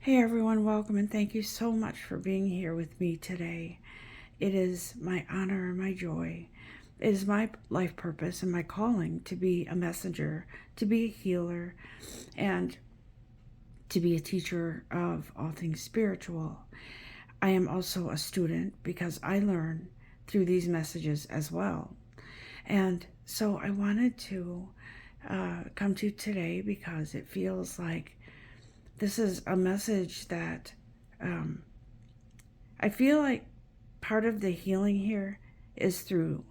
Hey everyone, welcome and thank you so much for being here with me today. It is my honor and my joy. It is my life purpose and my calling to be a messenger, to be a healer, and to be a teacher of all things spiritual. I am also a student because I learn through these messages as well. And so I wanted to come to you today because it feels like this is a message that I feel like part of the healing here is through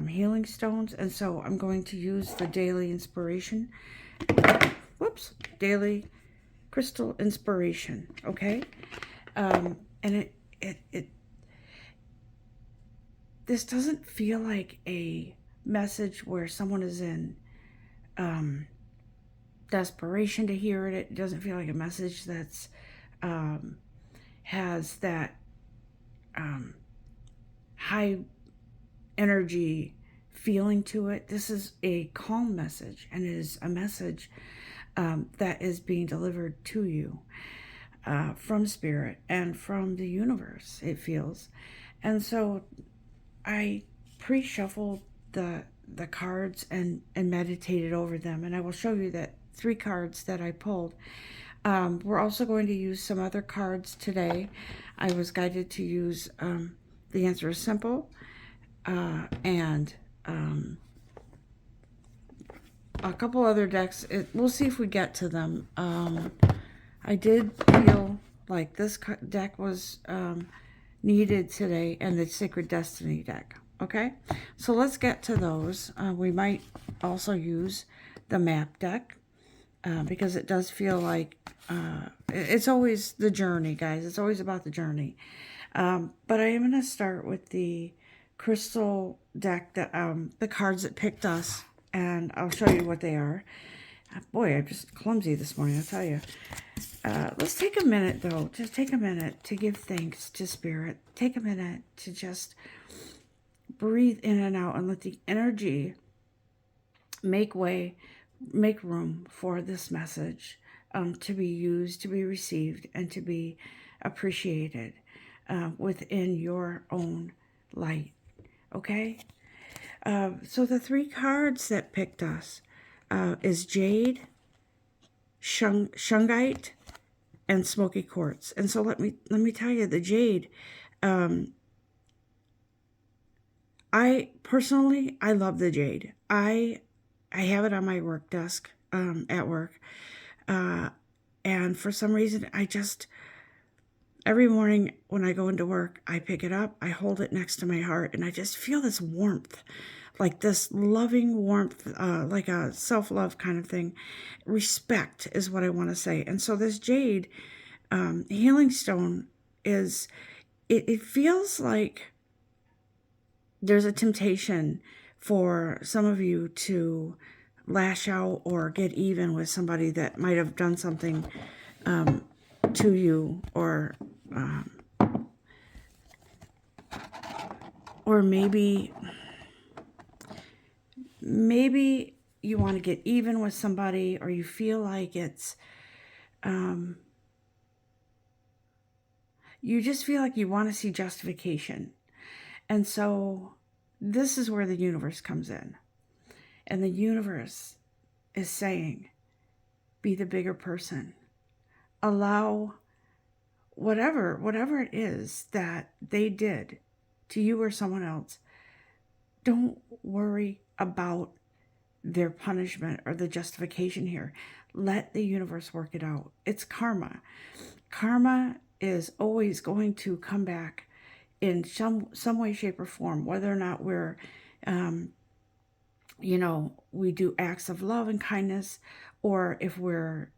healing stones. And so I'm going to use the daily inspiration. Whoops. Daily crystal inspiration. Okay. And this doesn't feel like a message where someone is in desperation to hear it. It doesn't feel like a message that's has that high energy feeling to it. This is a calm message, and it is a message that is being delivered to you from spirit and from the universe, it feels. And so I pre-shuffled the cards and meditated over them, and I will show you that 3 cards that I pulled. We're also going to use some other cards today. I was guided to use The Answer is Simple and a couple other decks. We'll see if we get to them. I did feel like this deck was needed today, and the Sacred Destiny deck. Okay, so let's get to those. We might also use the map deck because it does feel like it's always the journey, guys. It's always about the journey. But I am going to start with the crystal deck, that the cards that picked us, and I'll show you what they are. Boy, I'm just clumsy this morning, I'll tell you. Let's take a minute, though. Just take a minute to give thanks to Spirit. Take a minute to just breathe in and out and let the energy make room for this message to be used, to be received, and to be appreciated within your own light. Okay? So the 3 cards that picked us is Jade, Shungite, and Smoky Quartz. And so let me tell you, the Jade, I personally love the Jade. I have it on my work desk at work, and for some reason every morning when I go into work, I pick it up, I hold it next to my heart, and I just feel this warmth, like this loving warmth, like a self-love kind of thing. Respect is what I want to say. And so this Jade healing stone is, it feels like there's a temptation for some of you to lash out or get even with somebody that might have done something to you, or maybe you want to get even with somebody, or you feel like it's you just feel like you want to see justification. And so this is where the universe comes in. And the universe is saying, be the bigger person. Allow whatever it is that they did to you or someone else. Don't worry about their punishment or the justification here. Let the universe work it out. It's karma. Karma is always going to come back in some way, shape, or form, whether or not we're we do acts of love and kindness, or if we're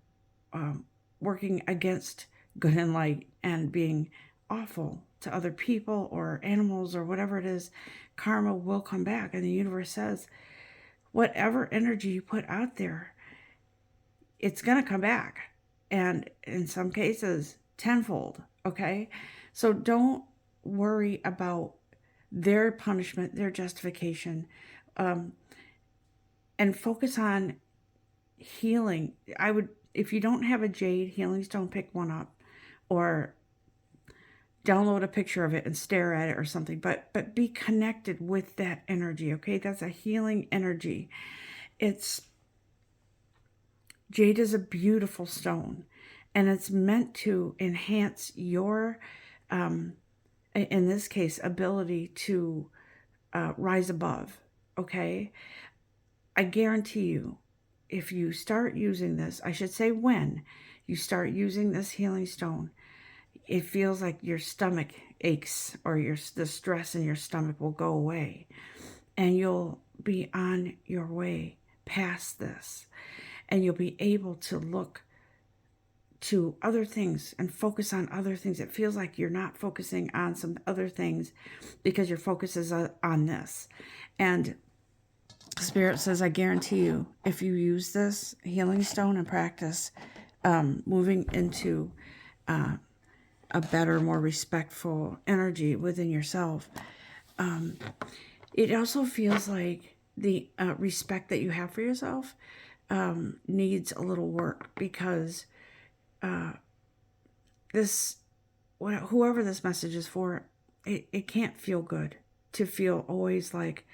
working against good and light and being awful to other people or animals or whatever it is. Karma will come back, and the universe says, whatever energy you put out there, it's going to come back, and in some cases tenfold. Okay, so don't worry about their punishment, their justification, and focus on healing. I would, if you don't have a jade healing stone, pick one up. or download a picture of it and stare at it or something, but be connected with that energy, okay? That's a healing energy. Jade is a beautiful stone, and it's meant to enhance your, in this case, ability to rise above, okay? I guarantee you, if you start using this, I should say when you start using this healing stone, it feels like your stomach aches, or the stress in your stomach will go away, and you'll be on your way past this, and you'll be able to look to other things and focus on other things. It feels like you're not focusing on some other things because your focus is on this. And Spirit says, I guarantee you, if you use this healing stone and practice moving into a better, more respectful energy within yourself, it also feels like the respect that you have for yourself needs a little work, because whoever this message is for, it can't feel good to feel always like,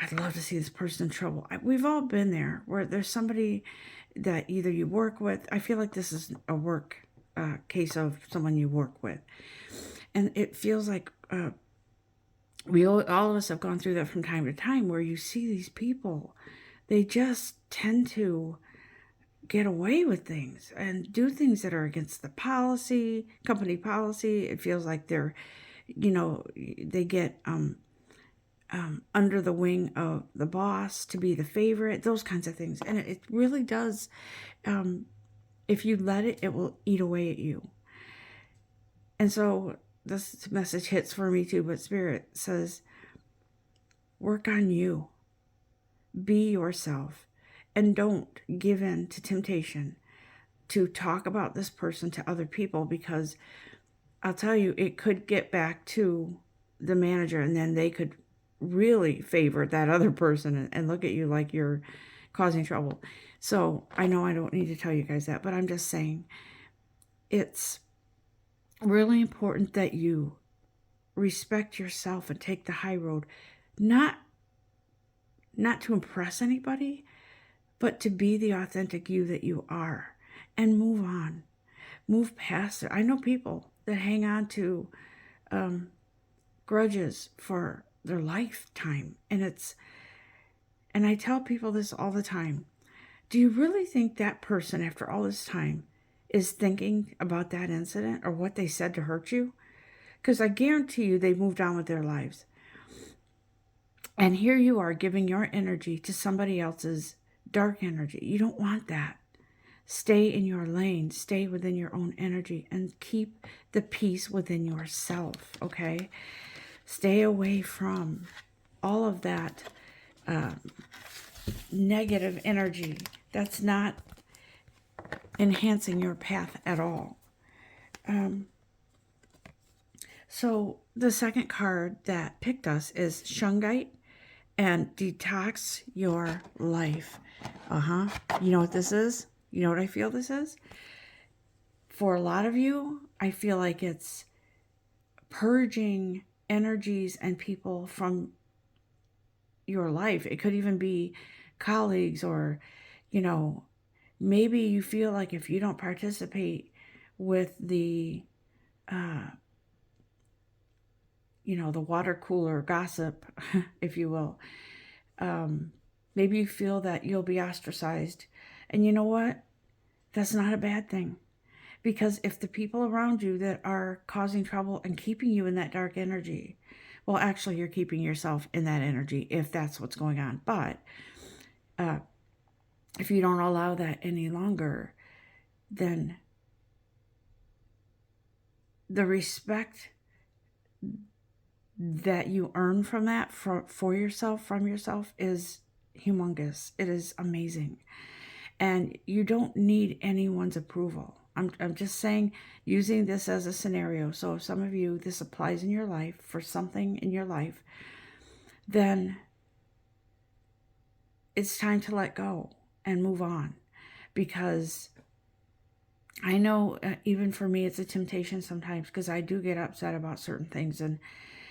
I'd love to see this person in trouble. We've all been there, where there's somebody that either you work with. I feel like this is a work case of someone you work with. And it feels like all of us have gone through that from time to time, where you see these people, they just tend to get away with things and do things that are against the company policy. It feels like they're, they get under the wing of the boss to be the favorite, those kinds of things. And it really does, if you let it, it will eat away at you. And so this message hits for me too, but Spirit says, work on you. Be yourself. And don't give in to temptation to talk about this person to other people, because I'll tell you, it could get back to the manager, and then they could really favor that other person and look at you like you're causing trouble. So I know I don't need to tell you guys that, but I'm just saying, it's really important that you respect yourself and take the high road, not to impress anybody, but to be the authentic you that you are, and move on, move past it. I know people that hang on to grudges for their lifetime, and I tell people this all the time. Do you really think that person, after all this time, is thinking about that incident or what they said to hurt you? Because I guarantee you they've moved on with their lives. And here you are giving your energy to somebody else's dark energy. You don't want that. Stay in your lane. Stay within your own energy and keep the peace within yourself, okay? Stay away from all of that negative energy that's not enhancing your path at all. So the second card that picked us is Shungite and Detox Your Life. You know what this is? You know what I feel this is? For a lot of you, I feel like it's purging energies and people from your life. It could even be colleagues, or, maybe you feel like if you don't participate with the, the water cooler gossip, if you will, maybe you feel that you'll be ostracized. And you know what? That's not a bad thing. Because if the people around you that are causing trouble and keeping you in that dark energy, well, actually, you're keeping yourself in that energy if that's what's going on. But if you don't allow that any longer, then the respect that you earn from that for yourself, from yourself, is humongous. It is amazing. And you don't need anyone's approval. I'm just saying, using this as a scenario. So if some of you, this applies in your life, for something in your life, then it's time to let go and move on. Because I know even for me, it's a temptation sometimes because I do get upset about certain things. And,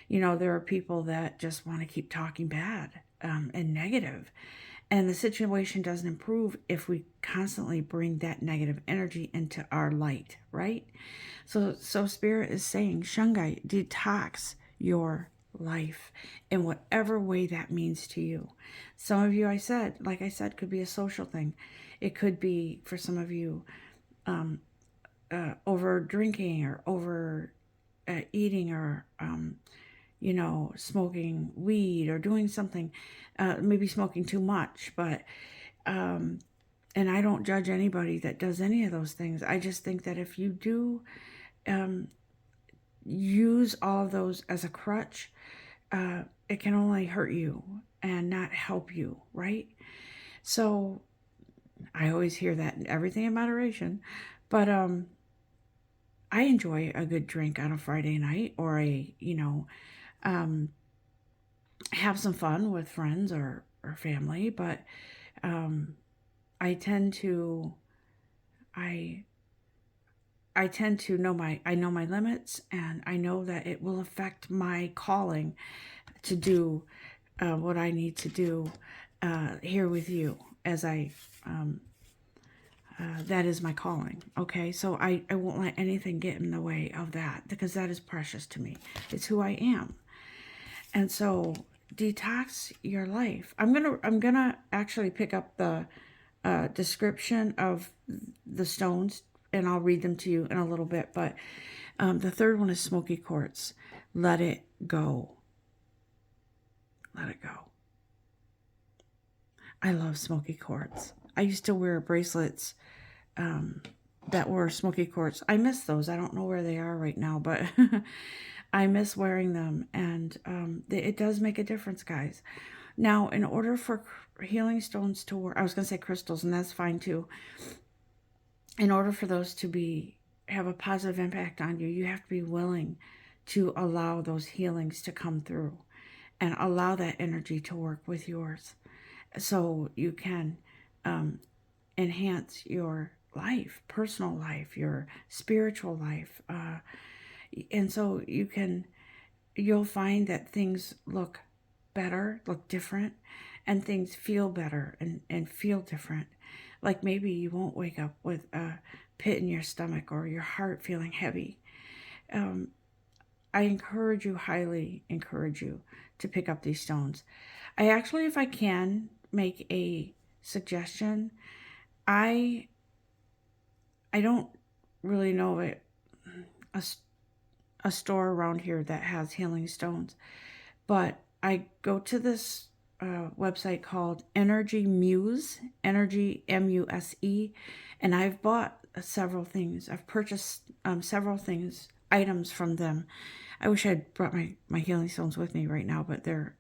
there are people that just want to keep talking bad and negative. And the situation doesn't improve if we constantly bring that negative energy into our light, right? So Spirit is saying, Shungai, detox your life in whatever way that means to you. Some of you, like I said, could be a social thing. It could be, for some of you, over drinking or over eating or smoking weed or doing something, maybe smoking too much. But and I don't judge anybody that does any of those things. I just think that if you do use all of those as a crutch, it can only hurt you and not help you, right? So I always hear that, everything in moderation. But I enjoy a good drink on a Friday night, or um, have some fun with friends or family. But um, I tend to, I, I tend to know my limits, and I know that it will affect my calling to do what I need to do here with you as um, that is my calling. Okay, so I won't let anything get in the way of that, because that is precious to me. It's who I am. And so detox your life. I'm gonna actually pick up the description of the stones, and I'll read them to you in a little bit. But the third one is smoky quartz. Let it go. Let it go. I love smoky quartz. I used to wear bracelets that were smoky quartz. I miss those. I don't know where they are right now, but I miss wearing them, and it does make a difference, guys. Now, in order for healing stones to work, I was going to say crystals, and that's fine too. In order for those to have a positive impact on you, you have to be willing to allow those healings to come through and allow that energy to work with yours, so you can enhance your life, personal life, your spiritual life. And so you'll find that things look better, look different, and things feel better and feel different. Like maybe you won't wake up with a pit in your stomach or your heart feeling heavy. I highly encourage you to pick up these stones. I actually, if I can make a suggestion, I don't really know a, a store around here that has healing stones, but I go to this website called Energy Muse, Energy Muse, and I've bought several things. I've purchased several items from them. I wish I'd brought my healing stones with me right now, but they're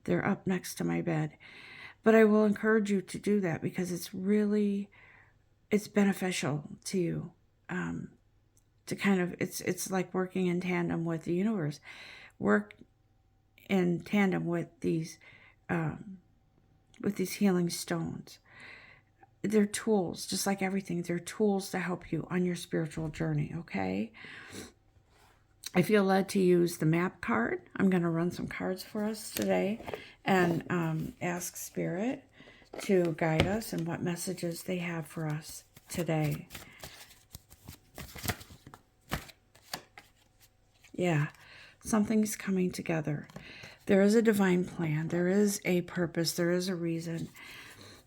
up next to my bed. But I will encourage you to do that, because it's beneficial to you. To kind of, it's like working in tandem with the universe. Work in tandem with these healing stones. They're tools, just like everything. They're tools to help you on your spiritual journey, okay? I feel led to use the map card. I'm going to run some cards for us today and ask Spirit to guide us and what messages they have for us today. Yeah, something's coming together. There is a divine plan. There is a purpose. There is a reason.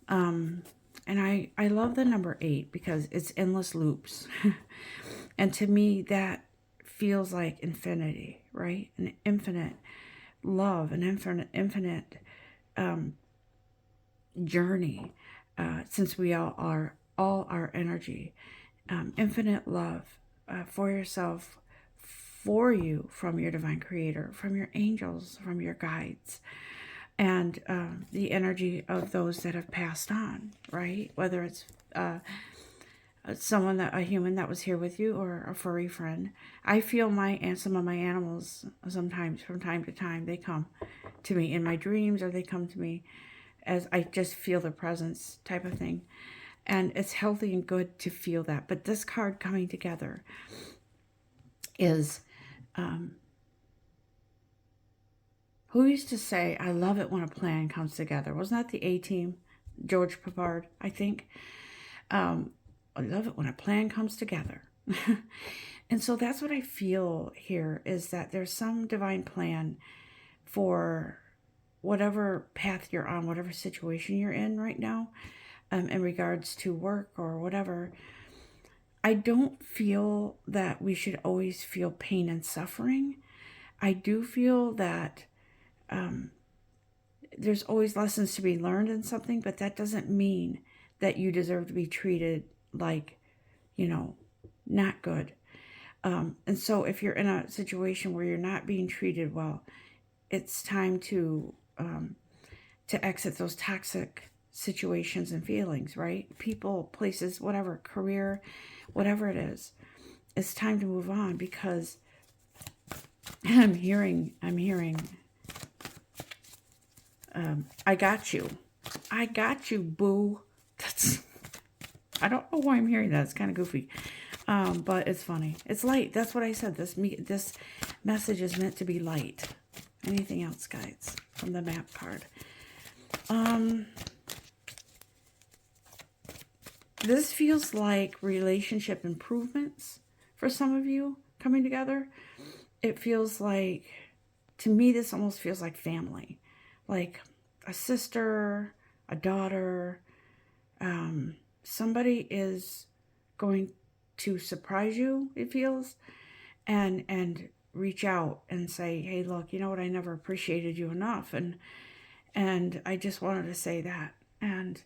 And I love the number 8 because it's endless loops. And to me, that feels like infinity, right? An infinite love, an infinite journey, since we all are energy. Infinite love for yourself, for you, from your divine creator, from your angels, from your guides, and the energy of those that have passed on, right? Whether it's a human that was here with you, or a furry friend. I feel some of my animals sometimes, from time to time, they come to me in my dreams, or they come to me as I just feel the presence, type of thing. And it's healthy and good to feel that. But this card coming together is, who used to say, I love it when a plan comes together? Wasn't that the A-Team? George Papard, I think. I love it when a plan comes together. And so that's what I feel here, is that there's some divine plan for whatever path you're on, whatever situation you're in right now, in regards to work or whatever. I don't feel that we should always feel pain and suffering. I do feel that there's always lessons to be learned in something, but that doesn't mean that you deserve to be treated like, not good. And so if you're in a situation where you're not being treated well, it's time to exit those toxic situations and feelings, right? People, places, whatever, career, whatever it is. It's time to move on, because I'm hearing, I got you. I got you, boo. I don't know why I'm hearing that. It's kind of goofy. But it's funny. It's light. That's what I said. This message is meant to be light. Anything else, guys, from the map card? This feels like relationship improvements for some of you coming together. It feels like, to me, this almost feels like family. Like a sister, a daughter. Somebody is going to surprise you, it feels, and reach out and say, hey, look, you know what, I never appreciated you enough, and I just wanted to say that, and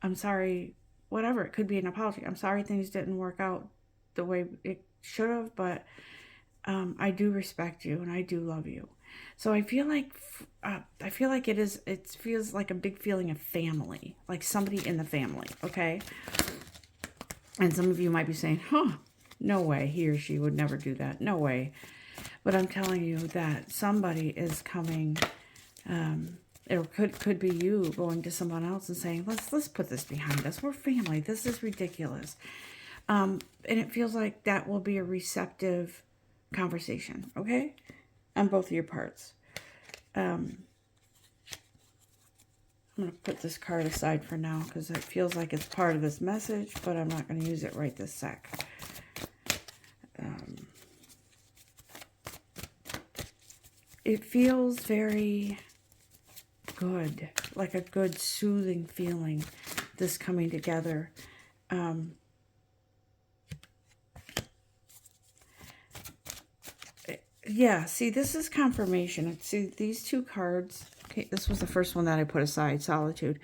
I'm sorry, whatever. It could be an apology. I'm sorry things didn't work out the way it should have, but I do respect you and I do love you. So I feel like it feels like a big feeling of family, like somebody in the family, okay? And some of you might be saying, no way, he or she would never do that. No way. But I'm telling you that somebody is coming, it could be you going to someone else and saying, let's put this behind us. We're family. This is ridiculous. And it feels like that will be a receptive conversation, okay? On both of your parts. I'm going to put this card aside for now because it feels like it's part of this message, but I'm not going to use it right this sec. It feels very good, like a good soothing feeling, this coming together. Yeah, see, this is confirmation. See, these two cards, okay, this was the first one that I put aside, Solitude,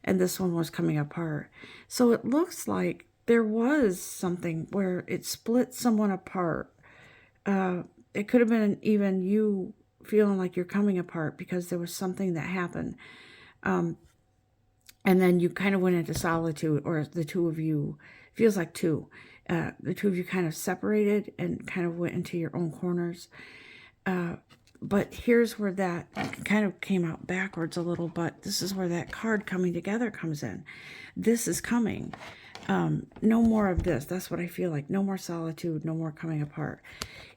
and this one was coming apart. So it looks like there was something where it split someone apart. It could have been even you feeling like you're coming apart because there was something that happened. And then you kind of went into solitude, or the two of you, feels like two. The two of you kind of separated and kind of went into your own corners. But here's where that kind of came out backwards a little, but this is where that card coming together comes in. This is coming. No more of this. That's what I feel like. No more solitude, no more coming apart.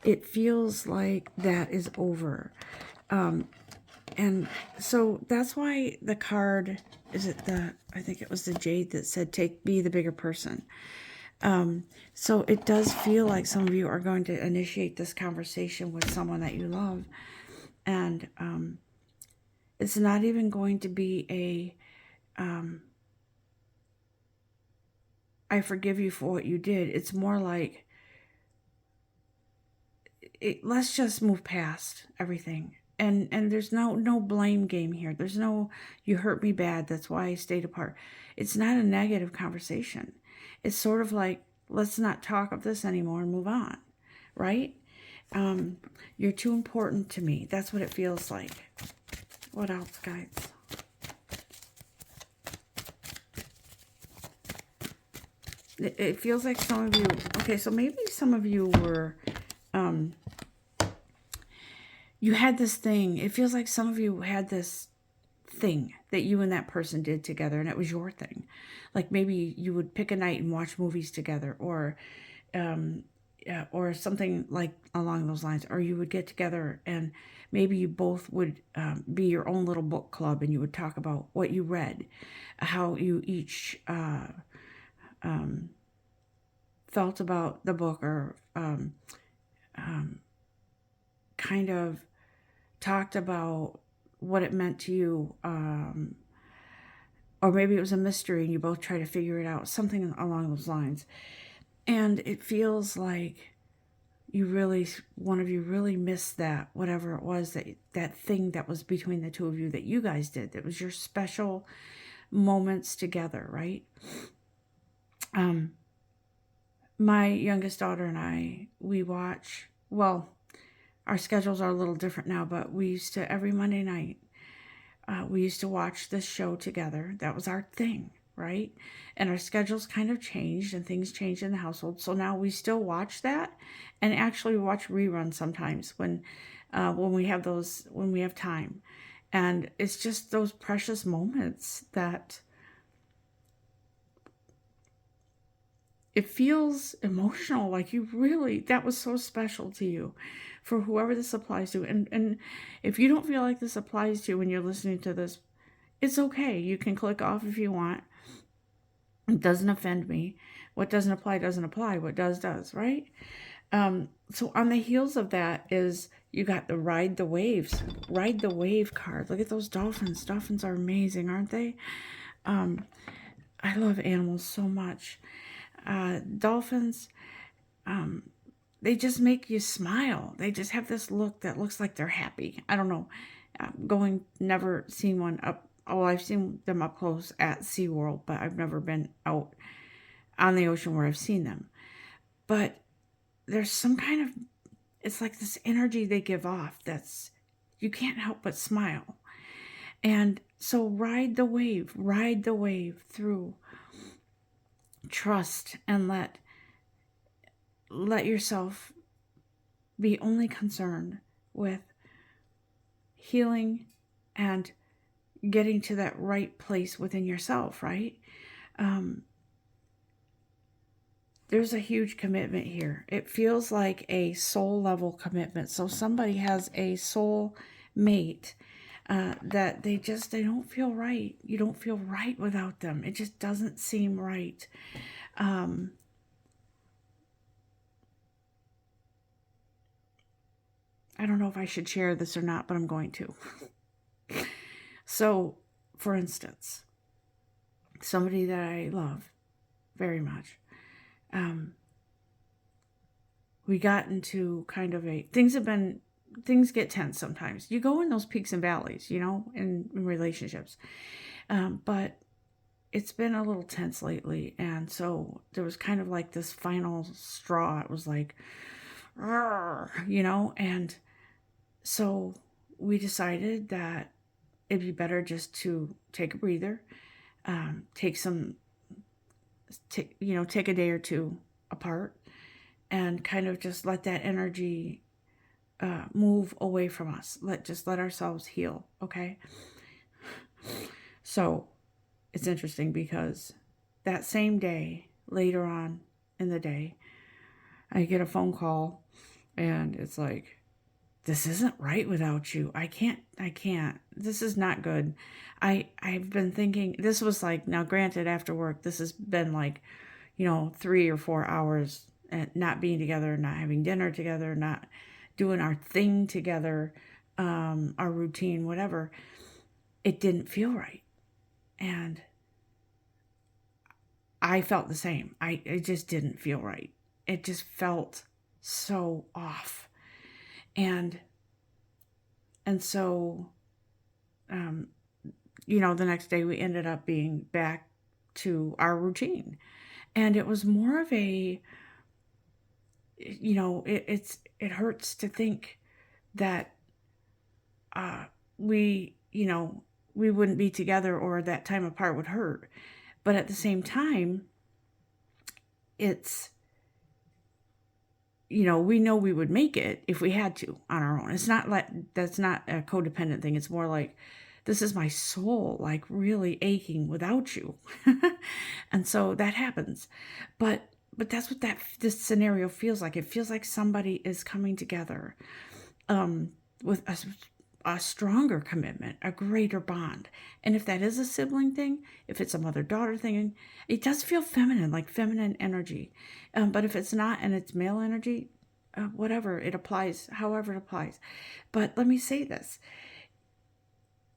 It feels like that is over. And so that's why the card, I think it was the Jade that said, be the bigger person. So it does feel like some of you are going to initiate this conversation with someone that you love. And it's not even going to be I forgive you for what you did. It's more like, let's just move past everything. And there's no blame game here. There's no, you hurt me bad, that's why I stayed apart. It's not a negative conversation. It's sort of like, let's not talk of this anymore and move on, right? You're too important to me. That's what it feels like. What else, guys? It feels like some of you, okay, so maybe some of you were, you had this thing, it feels like some of you had this thing that you and that person did together, and it was your thing. Like maybe you would pick a night and watch movies together, um, or something like along those lines. Or you would get together and maybe you both would be your own little book club, and you would talk about what you read, how you each um, felt about the book, or um, kind of talked about what it meant to you. Or maybe it was a mystery and you both try to figure it out, something along those lines. And it feels like one of you really missed that, whatever it was, that thing that was between the two of you that you guys did. That was your special moments together, right? My youngest daughter and I, we watch, well, our schedules are a little different now, but we used to, every Monday night, we used to watch this show together. That was our thing, right? And our schedules kind of changed and things changed in the household. So now we still watch that, and actually watch reruns sometimes when we have time. And it's just those precious moments that it feels emotional, like that was so special to you, for whoever this applies to. And if you don't feel like this applies to you when you're listening to this, it's okay. You can click off if you want. It doesn't offend me. What doesn't apply doesn't apply. What does, right? So on the heels of that is you got the ride the wave card. Look at those dolphins. Dolphins are amazing, aren't they? I love animals so much. Dolphins, they just make you smile. They just have this look that looks like they're happy. I don't know. Never seen one up. Oh, I've seen them up close at SeaWorld, but I've never been out on the ocean where I've seen them. But there's some kind of, it's like this energy they give off you can't help but smile. And so ride the wave through. Trust and let yourself be only concerned with healing and getting to that right place within yourself, right? There's a huge commitment here. It feels like a soul level commitment. So somebody has a soul mate that they don't feel right. You don't feel right without them. It just doesn't seem right. I don't know if I should share this or not, but I'm going to. So, for instance, somebody that I love very much, we got into kind of things get tense sometimes. You go in those peaks and valleys, in relationships. But it's been a little tense lately. And so there was kind of like this final straw. It was like, and so we decided that it'd be better just to take a breather, take a day or two apart, and kind of just let that energy move away from us. Let ourselves heal, okay? So it's interesting because that same day, later on in the day, I get a phone call, and it's like, this isn't right without you. I can't. This is not good. I've been thinking, this was like, now granted, after work, this has been like, 3 or 4 hours and not being together, not having dinner together, not doing our thing together, our routine, whatever. It didn't feel right. And I felt the same. It just didn't feel right. It just felt so off. And so, the next day we ended up being back to our routine. And it was more of a, it hurts to think that we wouldn't be together, or that time apart would hurt. But at the same time, it's, we know we would make it if we had to on our own. It's not like, that's not a codependent thing. It's more like This is my soul, like really aching without you. And so that happens. But that's what this scenario feels like. It feels like somebody is coming together with a stronger commitment, a greater bond. And if that is a sibling thing, if it's a mother-daughter thing, it does feel feminine, like feminine energy. But if it's not and it's male energy, whatever, it applies, however it applies. But let me say this.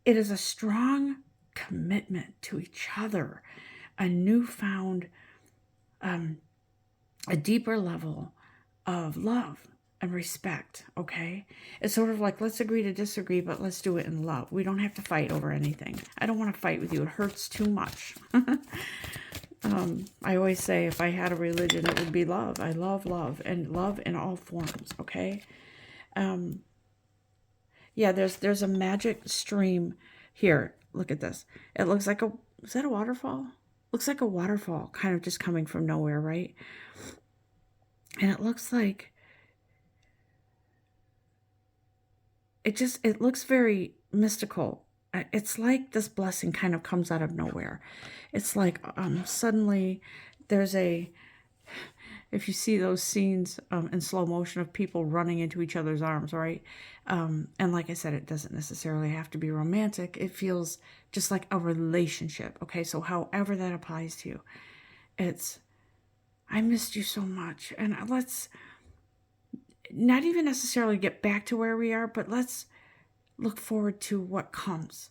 It is a strong commitment to each other, a newfound, a deeper level of love and respect, okay? It's sort of like, let's agree to disagree, but let's do it in love. We don't have to fight over anything. I don't want to fight with you. It hurts too much. I always say if I had a religion, it would be love. I love love, and love in all forms, okay? Yeah, there's a magic stream here. Look at this. It looks like is that a waterfall? Looks like a waterfall kind of just coming from nowhere, right? And it looks like it looks very mystical. It's like this blessing kind of comes out of nowhere. It's like suddenly there's if you see those scenes in slow motion of people running into each other's arms, right? And like I said, it doesn't necessarily have to be romantic. It feels just like a relationship, okay? So however that applies to you, it's, I missed you so much. And let's not even necessarily get back to where we are, but let's look forward to what comes,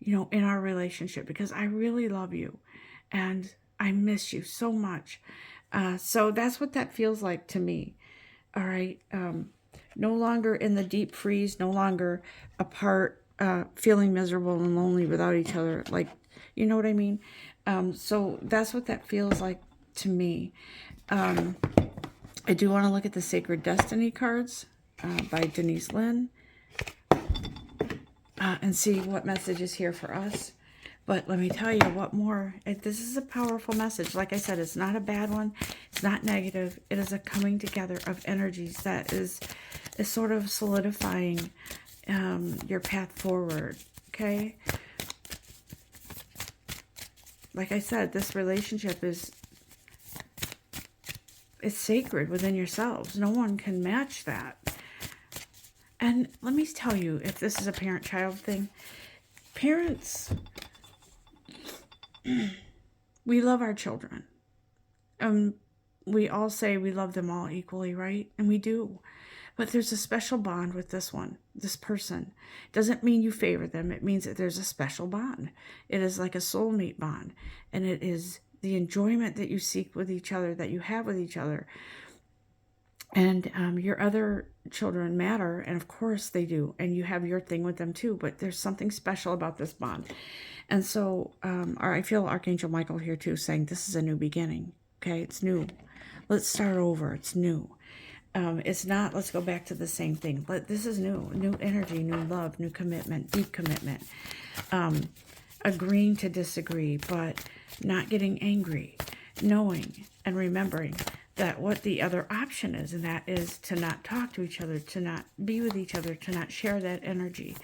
in our relationship, because I really love you and I miss you so much. So that's what that feels like to me. All right. No longer in the deep freeze, no longer apart, feeling miserable and lonely without each other. Like, you know what I mean? So that's what that feels like to me. I do want to look at the Sacred Destiny cards by Denise Lynn and see what message is here for us. But let me tell you what more. This is a powerful message. Like I said, it's not a bad one. It's not negative. It is a coming together of energies that is sort of solidifying your path forward. Okay? Like I said, this relationship is sacred within yourselves. No one can match that. And let me tell you, if this is a parent-child thing, parents, we love our children. We all say we love them all equally, right? And we do. But there's a special bond with this person. Doesn't mean you favor them. It means that there's a special bond. It is like a soulmate bond. And it is the enjoyment that you seek with each other, that you have with each other. And your other children matter, and of course they do, and you have your thing with them too, but there's something special about this bond. And so I feel Archangel Michael here too, saying this is a new beginning. Okay, it's new. Let's start over. It's new. It's not, let's go back to the same thing. This is new energy, new love, new commitment, deep commitment. Agreeing to disagree, but not getting angry, knowing and remembering that what the other option is, and that is to not talk to each other, to not be with each other, to not share that energy.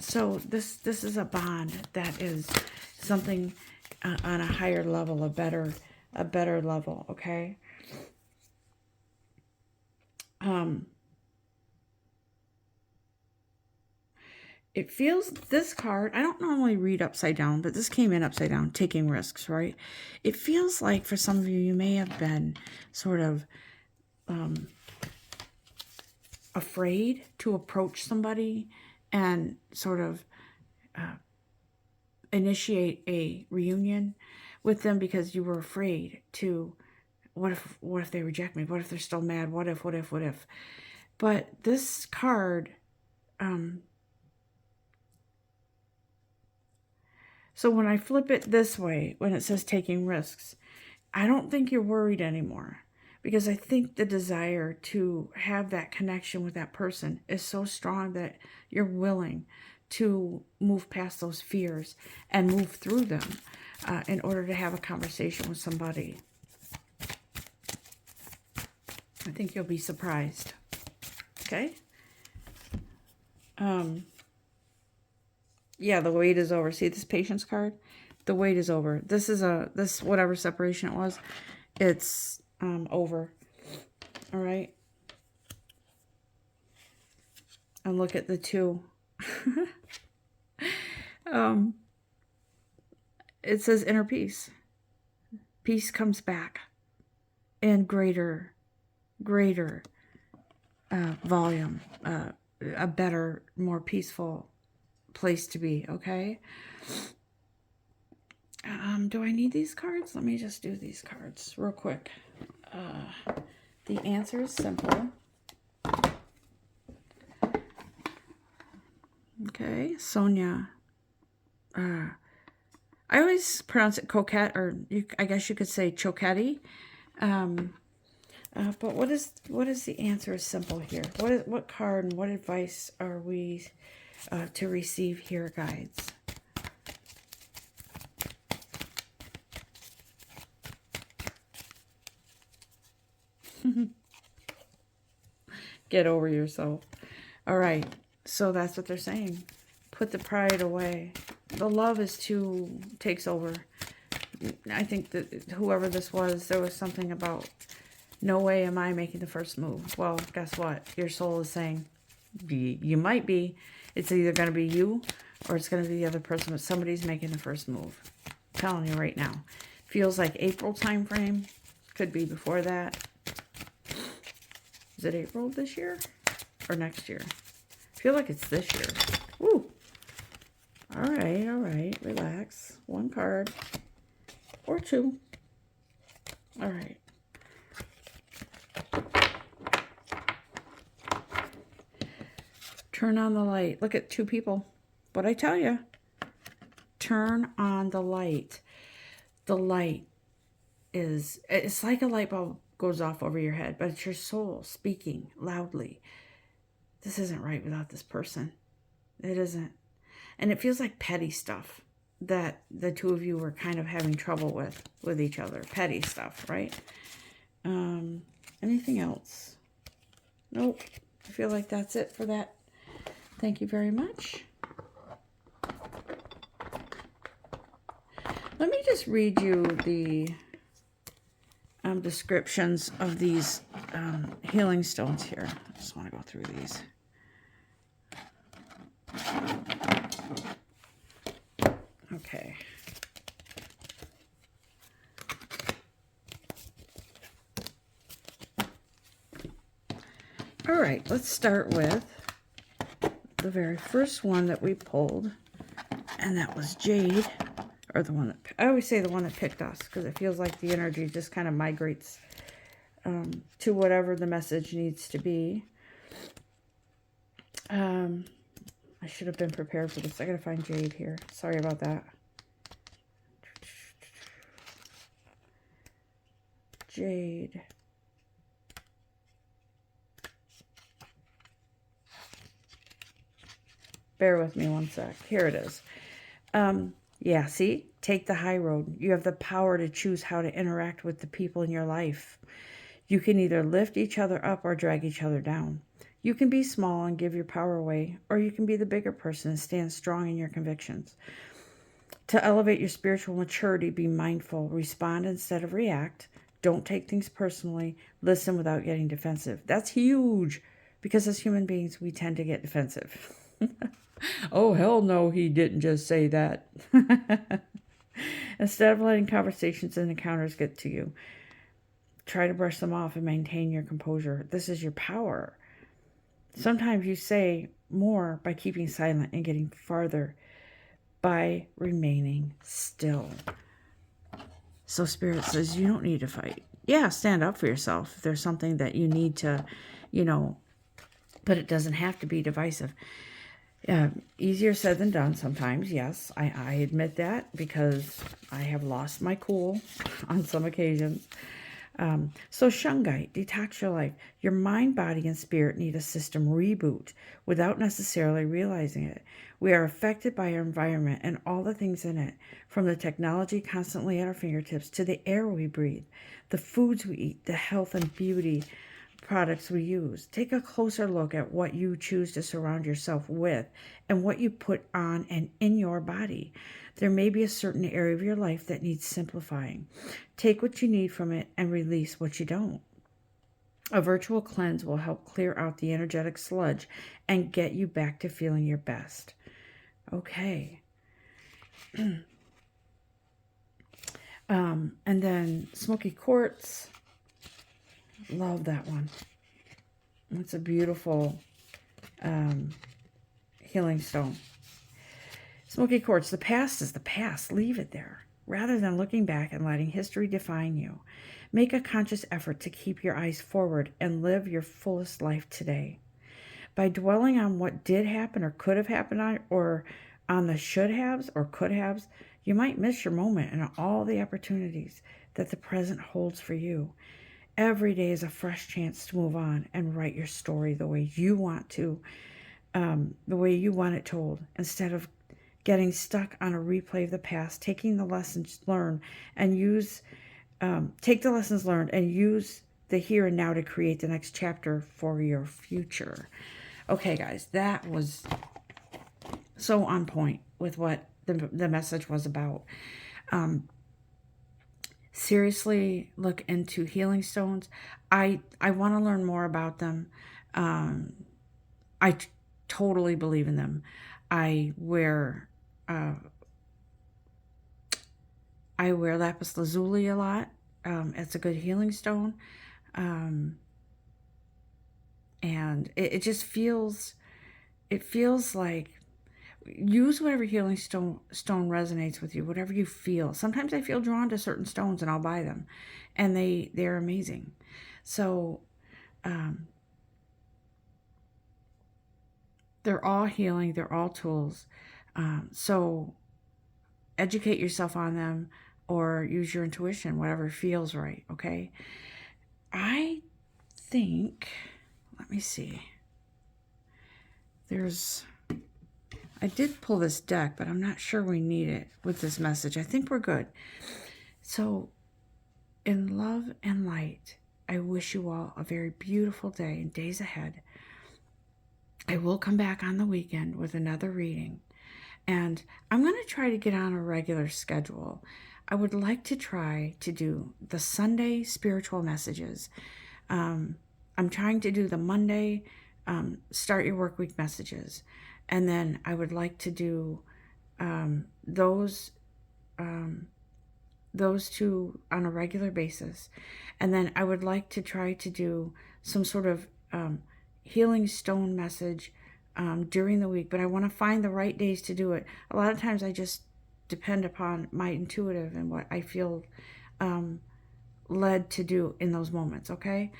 So this is a bond that is something on a higher level, a better level, okay? It feels, this card, I don't normally read upside down, but this came in upside down, taking risks, right? It feels like for some of you, you may have been sort of afraid to approach somebody and sort of initiate a reunion with them because you were afraid to, what if they reject me? What if they're still mad? What if? But this card, so when I flip it this way, when it says taking risks, I don't think you're worried anymore, because I think the desire to have that connection with that person is so strong that you're willing to move past those fears and move through them in order to have a conversation with somebody. I think you'll be surprised. Okay? Yeah, the wait is over. See this patience card? The wait is over. This whatever separation it was, it's over. All right. And look at the 2. It says inner peace. Peace comes back in greater volume, a better, more peaceful place to be. Okay. Do I need these cards? Let me just do these cards real quick. The answer is simple. Okay, Sonia. I always pronounce it coquette, or I guess you could say choquetti. But what is the answer is simple here? What card and what advice are we to receive here, guides? Get over yourself. All right. So that's what they're saying. Put the pride away. The love takes over. I think that whoever this was, there was something about, no way am I making the first move. Well, guess what? Your soul is saying, you might be. It's either going to be you or it's going to be the other person, but somebody's making the first move. I'm telling you right now. Feels like April time frame. Could be before that. Is it April this year or next year? I feel like it's this year. Woo! All right. Relax. 1 card or 2. All right. Turn on the light. Look at 2 people. What'd I tell you? Turn on the light. The light it's like a light bulb goes off over your head, but it's your soul speaking loudly. This isn't right without this person. It isn't. And it feels like petty stuff that the 2 of you were kind of having trouble with each other. Petty stuff, right? Anything else? Nope. I feel like that's it for that. Thank you very much. Let me just read you the descriptions of these healing stones here. I just want to go through these. Okay. All right, let's start with the very first one that we pulled, and that was Jade, or the one that, I always say the one that picked us, because it feels like the energy just kind of migrates to whatever the message needs to be. I should have been prepared for this. I gotta find Jade here. Sorry about that. Jade. Bear with me one sec. Here it is. Yeah, see? Take the high road. You have the power to choose how to interact with the people in your life. You can either lift each other up or drag each other down. You can be small and give your power away, or you can be the bigger person and stand strong in your convictions. To elevate your spiritual maturity, be mindful. Respond instead of react. Don't take things personally. Listen without getting defensive. That's huge, because as human beings, we tend to get defensive. Oh, hell no, he didn't just say that. Instead of letting conversations and encounters get to you, try to brush them off and maintain your composure. This is your power. Sometimes you say more by keeping silent and getting farther by remaining still. So Spirit says you don't need to fight. Yeah, stand up for yourself if there's something that you need to, but it doesn't have to be divisive. Easier said than done sometimes, yes. I admit that, because I have lost my cool on some occasions. So Shungite, detox your life. Your mind, body, and spirit need a system reboot without necessarily realizing it. We are affected by our environment and all the things in it, from the technology constantly at our fingertips to the air we breathe, the foods we eat, the health and beauty products we use. Take a closer look at what you choose to surround yourself with and what you put on and in your body. There may be a certain area of your life that needs simplifying. Take what you need from it and release what you don't. A virtual cleanse will help clear out the energetic sludge and get you back to feeling your best. Okay. And then smoky quartz. Love that one. It's a beautiful healing stone. Smoky quartz. The past is the past. Leave it there. Rather than looking back and letting history define you, make a conscious effort to keep your eyes forward and live your fullest life today. By dwelling on what did happen or could have happened or on the should haves or could haves, you might miss your moment and all the opportunities that the present holds for you. Every day is a fresh chance to move on and write your story the way you want to, the way you want it told, instead of getting stuck on a replay of the past. Taking the lessons learned and take the lessons learned and use the here and now to create the next chapter for your future. Okay, guys, that was so on point with what the message was about. Seriously, look into healing stones. I want to learn more about them. I totally believe in them. I wear lapis lazuli a lot. It's a good healing stone. And it just feels, like, use whatever healing stone resonates with you, whatever you feel. Sometimes I feel drawn to certain stones and I'll buy them, and they're amazing. So they're all healing, they're all tools. So educate yourself on them or use your intuition, whatever feels right, okay? I think, let me see. I did pull this deck, but I'm not sure we need it with this message. I think we're good. So, in love and light, I wish you all a very beautiful day and days ahead. I will come back on the weekend with another reading. And I'm going to try to get on a regular schedule. I would like to try to do the Sunday spiritual messages. I'm trying to do the Monday start your work week messages. And then I would like to do those two on a regular basis. And then I would like to try to do some sort of healing stone message during the week. But I want to find the right days to do it. A lot of times I just depend upon my intuitive and what I feel led to do in those moments, okay?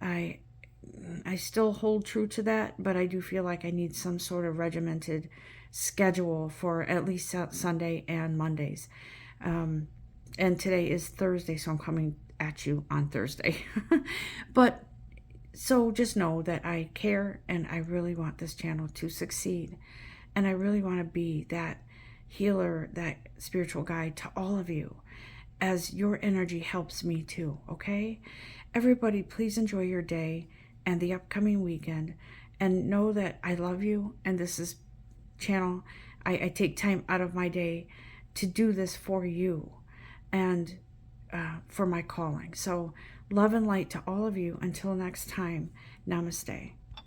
I still hold true to that, but I do feel like I need some sort of regimented schedule for at least Sunday and Mondays. And today is Thursday, so I'm coming at you on Thursday. But so just know that I care and I really want this channel to succeed. And I really want to be that healer, that spiritual guide to all of you, as your energy helps me too, okay? Everybody, please enjoy your day and the upcoming weekend, and know that I love you, and this is channel. I take time out of my day to do this for you and for my calling. So love and light to all of you. Until next time, namaste.